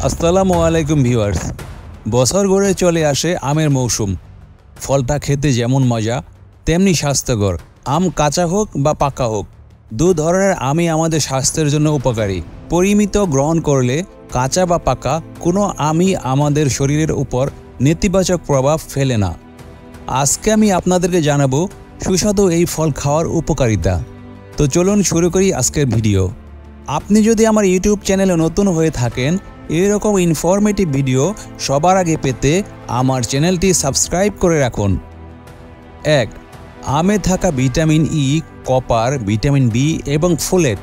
আসসালামু আলাইকুম ভিউয়ার্স। বছর গড়ে চলে আসে আমের মৌসুম। ফলটা খেতে যেমন মজা তেমনি স্বাস্থ্যকর। আম কাঁচা হোক বা পাকা হোক, দু ধরনের আমই আমাদের স্বাস্থ্যের জন্য উপকারী। পরিমিত গ্রহণ করলে কাঁচা বা পাকা কোনো আমই আমাদের শরীরের উপর নেতিবাচক প্রভাব ফেলে না। আজকে আমি আপনাদেরকে জানাবো সুস্বাদু এই ফল খাওয়ার উপকারিতা। তো চলুন শুরু করি আজকের ভিডিও। আপনি যদি আমার ইউটিউব চ্যানেলে নতুন হয়ে থাকেন, এরকম ইনফরমেটিভ ভিডিও সবার আগে পেতে আমার চ্যানেলটি সাবস্ক্রাইব করে রাখুন। 1. আমে থাকা vitamin E, copper, vitamin B এবং ফোলেট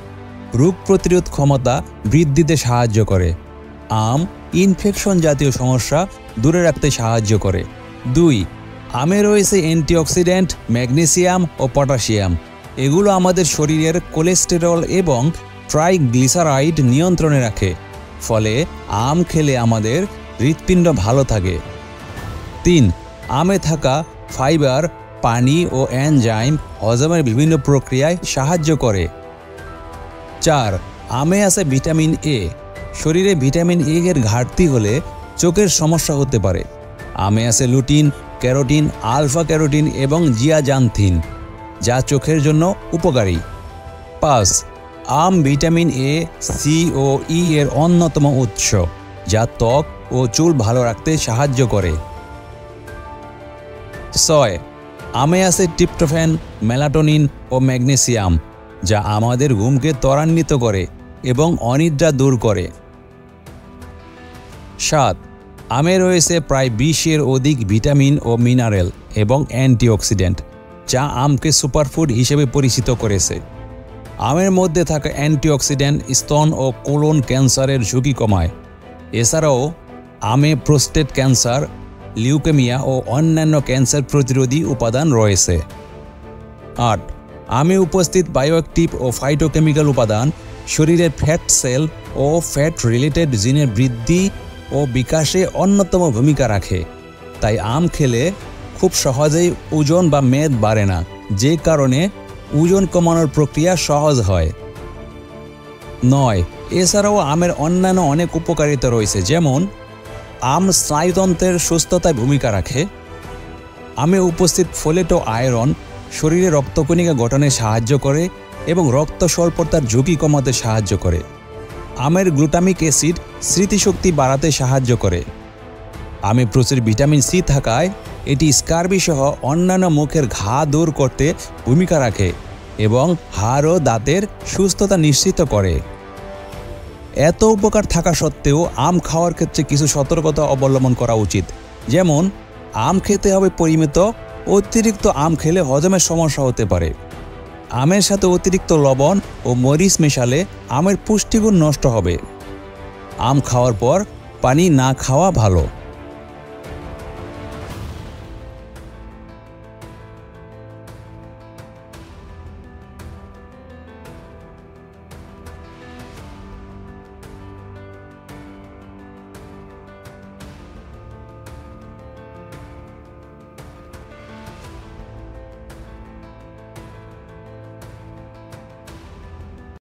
রোগ প্রতিরোধ ক্ষমতা বৃদ্ধিতে সাহায্য করে। আম ইনফেকশন জাতীয় সমস্যা দূরে রাখতে সাহায্য করে। 2. আমে রয়েছে অ্যান্টিঅক্সিডেন্ট, ম্যাগনেসিয়াম ও পটাশিয়াম। এগুলো আমাদের শরীরের কোলেস্টেরল এবং ট্রাইগ্লিসারাইড নিয়ন্ত্রণে রাখে, ফলে আম খেলে আমাদের হৃৎপিণ্ড ভালো থাকে। 3. আমে থাকা ফাইবার পানি ও এনজাইম হজমের বিভিন্ন প্রক্রিয়ায় সাহায্য করে। 4. আমে আছে ভিটামিন এ। শরীরে ভিটামিন এ এর ঘাটতি হলে চোখের সমস্যা হতে পারে। আমে আছে লুটিন, ক্যারোটিন, আলফা ক্যারোটিন এবং জিয়াজান্থিন, যা চোখের জন্য উপকারী। 5. আম ভিটামিন এ, সি ও ই এর অন্যতম উৎস, যা ত্বক ও চুল ভালো রাখতে সাহায্য করে। 6. আমে আছে ট্রিপ্টোফ্যান, মেলাটোনিন ও ম্যাগনেসিয়াম, যা আমাদের ঘুমকে ত্বরান্বিত করে এবং অনিদ্রা দূর করে। 7. আমে রয়েছে প্রায় 20-এর অধিক ভিটামিন ও মিনারেল এবং অ্যান্টিঅক্সিডেন্ট, যা আমকে সুপারফুড হিসেবে পরিচিত করেছে। আমের মধ্যে থাকা অ্যান্টিঅক্সিডেন্ট স্তন ও কোলন ক্যান্সারের ঝুঁকি কমায়। এছাড়াও আমে প্রোস্টেট ক্যান্সার, লিউকেমিয়া ও অন্যান্য ক্যান্সার প্রতিরোধী উপাদান রয়েছে। 8. আমে উপস্থিত বায়োঅ্যাক্টিভ ও ফাইটোকেমিক্যাল উপাদান শরীরের ফ্যাট সেল ও ফ্যাট রিলেটেড জিনের বৃদ্ধি ও বিকাশে অন্যতম ভূমিকা রাখে। তাই আম খেলে খুব সহজেই ওজন বা মেদ বাড়ে না, যে কারণে ওজন কমানোর প্রক্রিয়া সহজ হয়। 9. এছাড়াও আমের অন্যান্য অনেক উপকারিতা রয়েছে, যেমন আম স্নায়ুতন্ত্রের সুস্থতায় ভূমিকা রাখে। আমে উপস্থিত ফোলেট ও আয়রন শরীরে রক্তকণিকা গঠনে সাহায্য করে এবং রক্ত স্বল্পতার ঝুঁকি কমাতে সাহায্য করে। আমের গ্লুটামিক অ্যাসিড স্মৃতিশক্তি বাড়াতে সাহায্য করে। আমে প্রচুর ভিটামিন সি থাকায় এটি স্কার্বি সহ অন্যান্য মুখের ঘা দূর করতে ভূমিকা রাখে এবং হাড় ও দাঁতের সুস্থতা নিশ্চিত করে। এত উপকার থাকা সত্ত্বেও আম খাওয়ার ক্ষেত্রে কিছু সতর্কতা অবলম্বন করা উচিত, যেমন আম খেতে হবে পরিমিত। অতিরিক্ত আম খেলে হজমের সমস্যা হতে পারে। আমের সাথে অতিরিক্ত লবণ ও মরিচ মেশালে আমের পুষ্টিগুণ নষ্ট হবে। আম খাওয়ার পর পানি না খাওয়া ভালো।